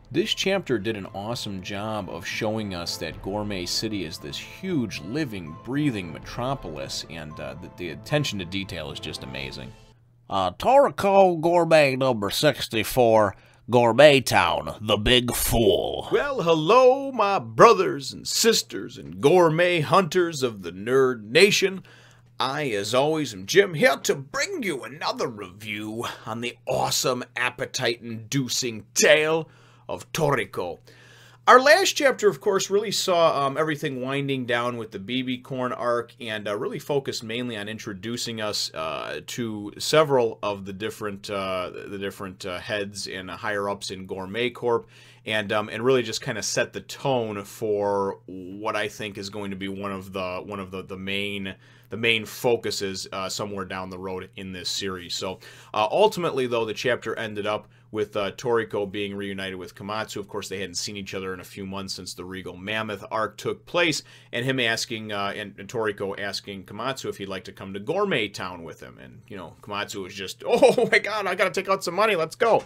This chapter did an awesome job of showing us that Gourmet City is this huge, living, breathing metropolis, and the attention to detail is just amazing. Toriko Gourmet number 64, Gourmet Town, the Big Fool. Well, hello, my brothers and sisters and gourmet hunters of the Nerd Nation. I, as always, am Jim, here to bring you another review on the awesome, appetite-inducing tale of Toriko. Our last chapter, of course, really saw everything winding down with the BB corn arc, and really focused mainly on introducing us to several of the different heads and higher ups in Gourmet Corp, and really just kind of set the tone for what I think is going to be one of the main focuses somewhere down the road in this series. So ultimately, though, the chapter ended up with Toriko being reunited with Komatsu. Of course, they hadn't seen each other in a few months since the Regal Mammoth arc took place, and him asking, and Toriko asking Komatsu if he'd like to come to Gourmet Town with him. And, you know, Komatsu was just, oh my god, I gotta take out some money, let's go.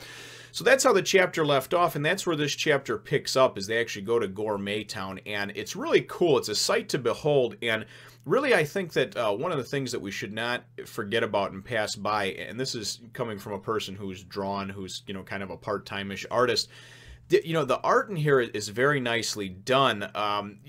So that's how the chapter left off, and that's where this chapter picks up, is they actually go to Gourmet Town, and it's really cool. It's a sight to behold, and really, I think that one of the things that we should not forget about and pass by, and this is coming from a person who's drawn, who's, you know, kind of a part-time-ish artist, you know, the art in here is very nicely done, and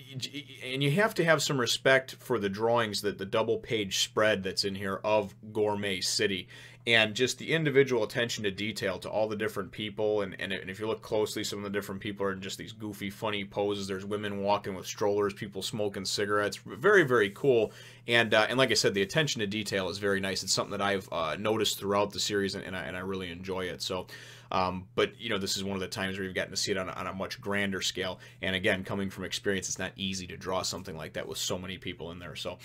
you have to have some respect for the drawings, that the double-page spread that's in here of Gourmet City, and just the individual attention to detail to all the different people, and if you look closely, some of the different people are in just these goofy, funny poses. There's women walking with strollers, people smoking cigarettes. Very, very cool, and like I said, the attention to detail is very nice. It's something that I've noticed throughout the series, and I really enjoy it. So, but, you know, this is one of the times where you've gotten to see it on a much grander scale, and again, coming from experience, it's not easy to draw something like that with so many people in there. So,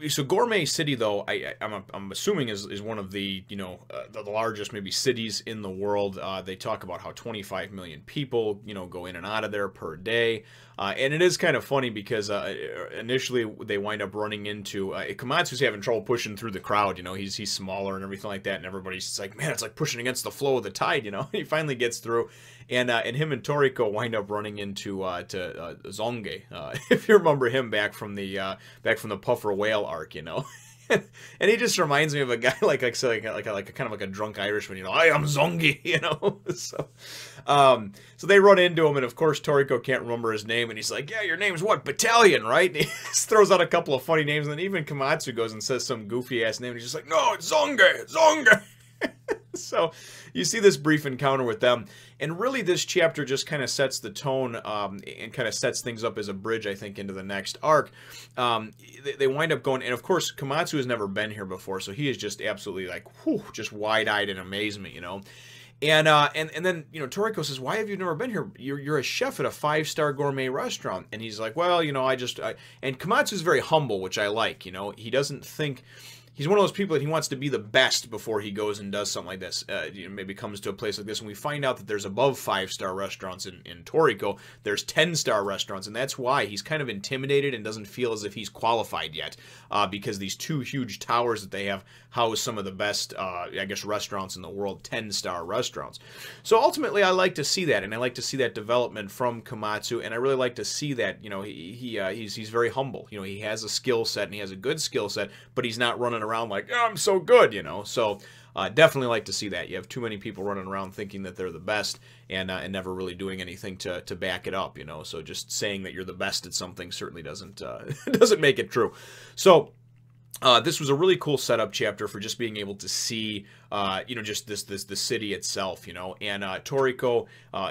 so Gourmet City, though, I'm assuming is one of the, you know, the largest maybe cities in the world. They talk about how 25 million people, you know, go in and out of there per day. And it is kind of funny because initially they wind up running into Komatsu's having trouble pushing through the crowd. You know, he's smaller and everything like that, and everybody's like, man, it's like pushing against the flow of the tide. You know, he finally gets through, and him and Toriko wind up running into Zonge, if you remember him back from the Puffer Whale arc. You know. And he just reminds me of a guy like a kind of like a drunk Irishman, you know. I am Zongi, you know. So they run into him, and of course Toriko can't remember his name, and he's like, "Yeah, your name's what? Battalion, right?" And he just throws out a couple of funny names, and then even Komatsu goes and says some goofy ass name, and he's just like, "No, it's Zonge." So you see this brief encounter with them, and really this chapter just kind of sets the tone and kind of sets things up as a bridge, I think, into the next arc. They wind up going, and of course Komatsu has never been here before, so he is just absolutely like, whew, just wide-eyed in amazement, you know. And then, you know, Toriko says, why have you never been here? You're a chef at a 5-star gourmet restaurant. And he's like, well, you know, and Komatsu's very humble, which I like, you know. He doesn't think... He's one of those people that he wants to be the best before he goes and does something like this. You know, maybe comes to a place like this, and we find out that there's above 5-star restaurants in Toriko. There's 10-star restaurants, and that's why he's kind of intimidated and doesn't feel as if he's qualified yet, because these two huge towers that they have house some of the best, I guess, restaurants in the world, 10-star restaurants. So ultimately, I like to see that, and I like to see that development from Komatsu, and I really like to see that, you know, he's very humble. You know, he has a skill set, and he has a good skill set, but he's not running around like, oh, I'm so good, you know. So definitely like to see that. You have too many people running around thinking that they're the best, and never really doing anything to back it up, you know. So just saying that you're the best at something certainly doesn't doesn't make it true. So this was a really cool setup chapter for just being able to see, you know, just the city itself, you know. And Toriko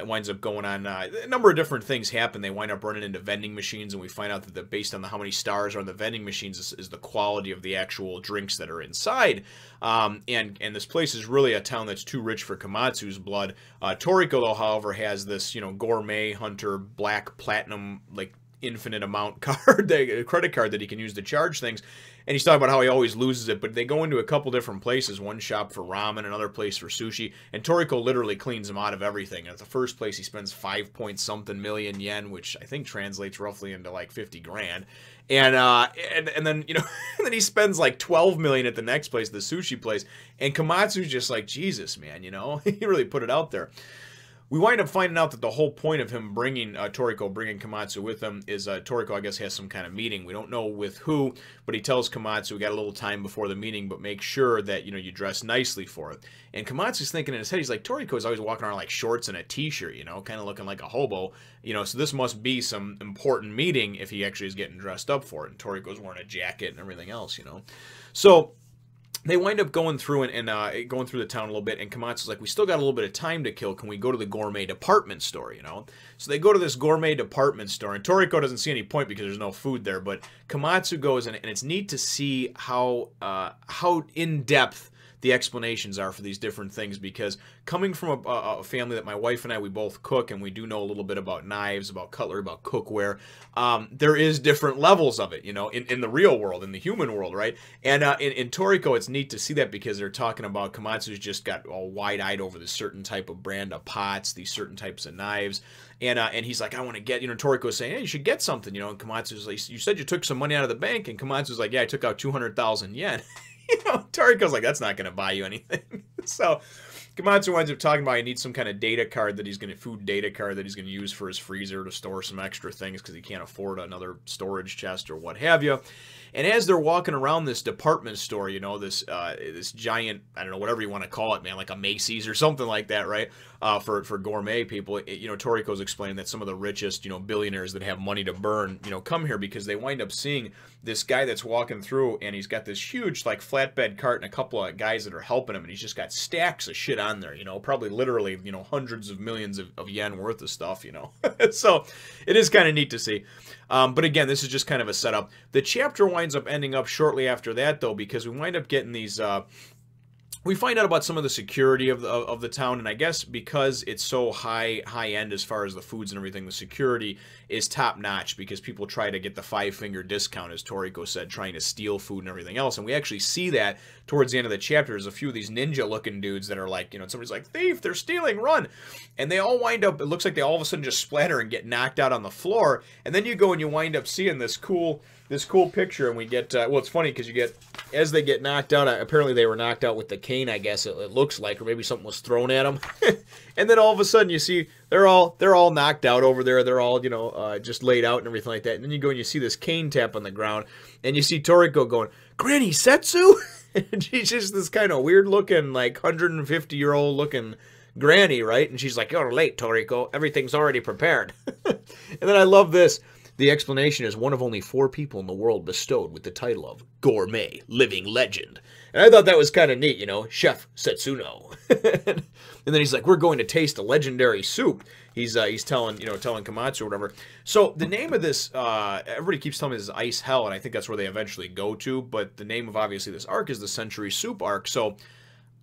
winds up going on a number of different things happen. They wind up running into vending machines, and we find out that based on how many stars are on the vending machines is the quality of the actual drinks that are inside. And this place is really a town that's too rich for Komatsu's blood. Toriko, though, however, has this, you know, gourmet hunter black platinum, like, infinite amount card, a credit card that he can use to charge things, and he's talking about how he always loses it. But they go into a couple different places, one shop for ramen, another place for sushi, and Toriko literally cleans him out of everything. At the first place, he spends 5 point something million yen, which I think translates roughly into like 50 grand, and then, you know, and then he spends like 12 million at the next place, the sushi place, and Komatsu's just like, Jesus, man, you know, he really put it out there. We wind up finding out that the whole point of him bringing Toriko, bringing Komatsu with him, is Toriko, I guess, has some kind of meeting. We don't know with who, but he tells Komatsu, we got a little time before the meeting, but make sure that, you know, you dress nicely for it. And Komatsu's thinking in his head, he's like, Toriko's always walking around like shorts and a t-shirt, you know, kind of looking like a hobo, you know, so this must be some important meeting if he actually is getting dressed up for it. And Toriko's wearing a jacket and everything else, you know. So they wind up going through and going through the town a little bit, and Komatsu's like, we still got a little bit of time to kill. Can we go to the Gourmet department store, you know? So they go to this Gourmet department store, and Toriko doesn't see any point because there's no food there, but Komatsu goes, and it's neat to see how in-depth the explanations are for these different things, because coming from a family that my wife and I, we both cook, and we do know a little bit about knives, about cutlery, about cookware, there is different levels of it, you know, in the real world, in the human world, right? And in Toriko, it's neat to see that because they're talking about Komatsu's just got all wide-eyed over this certain type of brand of pots, these certain types of knives, and he's like, I want to get, you know, Toriko's saying, hey, you should get something, you know, and Komatsu's like, you said you took some money out of the bank, and Komatsu's like, yeah, I took out 200,000 yen. You know, Toriko's like, that's not going to buy you anything. So Komatsu winds up talking about he needs some kind of data card that he's going to, food data card that he's going to use for his freezer to store some extra things because he can't afford another storage chest or what have you. And as they're walking around this department store, you know, this giant, I don't know, whatever you want to call it, man, like a Macy's or something like that, right? For gourmet people, you know, Toriko's explaining that some of the richest, you know, billionaires that have money to burn, you know, come here because they wind up seeing this guy that's walking through, and he's got this huge, like, flatbed cart and a couple of guys that are helping him, and he's just got stacks of shit on there, you know, probably literally, you know, hundreds of millions of yen worth of stuff, you know. So it is kind of neat to see. But again, this is just kind of a setup. The chapter winds up ending up shortly after that, though, because we wind up getting these... we find out about some of the security of the town, and I guess because it's so high end as far as the foods and everything, the security is top notch because people try to get the 5-finger discount, as Toriko said, trying to steal food and everything else. And we actually see that towards the end of the chapter. There's a few of these ninja-looking dudes that are like, you know, somebody's like, thief, they're stealing, run! And they all wind up, it looks like they all of a sudden just splatter and get knocked out on the floor. And then you go and you wind up seeing this cool picture, and we get, well, it's funny because you get, as they get knocked out, apparently they were knocked out with the cane, I guess it looks like, or maybe something was thrown at them. And then all of a sudden you see they're all knocked out over there. They're all, you know, just laid out and everything like that. And then you go and you see this cane tap on the ground, and you see Toriko going, Granny Setsu? And she's just this kind of weird looking, like 150-year-old looking granny, right? And she's like, you're late, Toriko. Everything's already prepared. And then I love this. The explanation is one of only 4 people in the world bestowed with the title of Gourmet Living Legend. And I thought that was kind of neat, you know, Chef Setsuno. And then he's like, we're going to taste a legendary soup. He's telling Komatsu or whatever. So the name of this, everybody keeps telling me this is Ice Hell, and I think that's where they eventually go to. But the name of, obviously, this arc is the Century Soup arc. So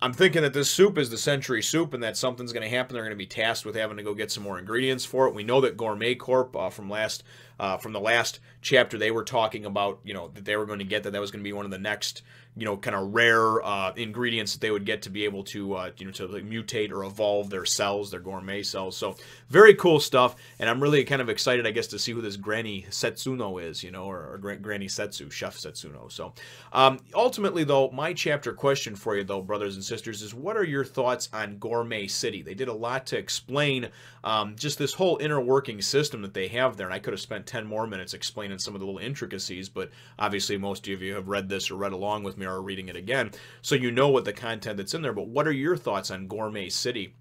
I'm thinking that this soup is the Century Soup and that something's going to happen. They're going to be tasked with having to go get some more ingredients for it. We know that Gourmet Corp, from the last chapter, they were talking about, you know, that they were going to get that was going to be one of the next, you know, kind of rare ingredients that they would get to be able to, you know, to like mutate or evolve their cells, their gourmet cells. So very cool stuff, and I'm really kind of excited, I guess, to see who this Granny Setsuno is, you know, or Granny Setsu, Chef Setsuno. So ultimately, though, my chapter question for you, though, brothers and sisters, is what are your thoughts on Gourmet City? They did a lot to explain just this whole inner working system that they have there, and I could have spent 10 more minutes explaining some of the little intricacies, but obviously most of you have read this or read along with me or are reading it again, so you know what the content that's in there. But what are your thoughts on Gourmet City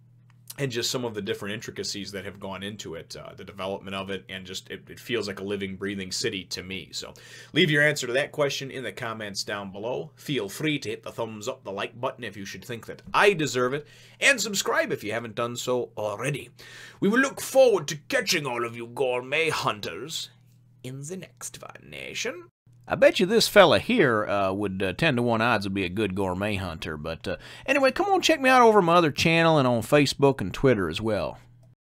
and just some of the different intricacies that have gone into it, the development of it, and just it feels like a living, breathing city to me. So leave your answer to that question in the comments down below. Feel free to hit the thumbs up, the like button if you should think that I deserve it, and subscribe if you haven't done so already. We will look forward to catching all of you gourmet hunters in the next Fun Nation. I bet you this fella here would 10-to-1 odds would be a good gourmet hunter. But anyway, come on, check me out over my other channel and on Facebook and Twitter as well.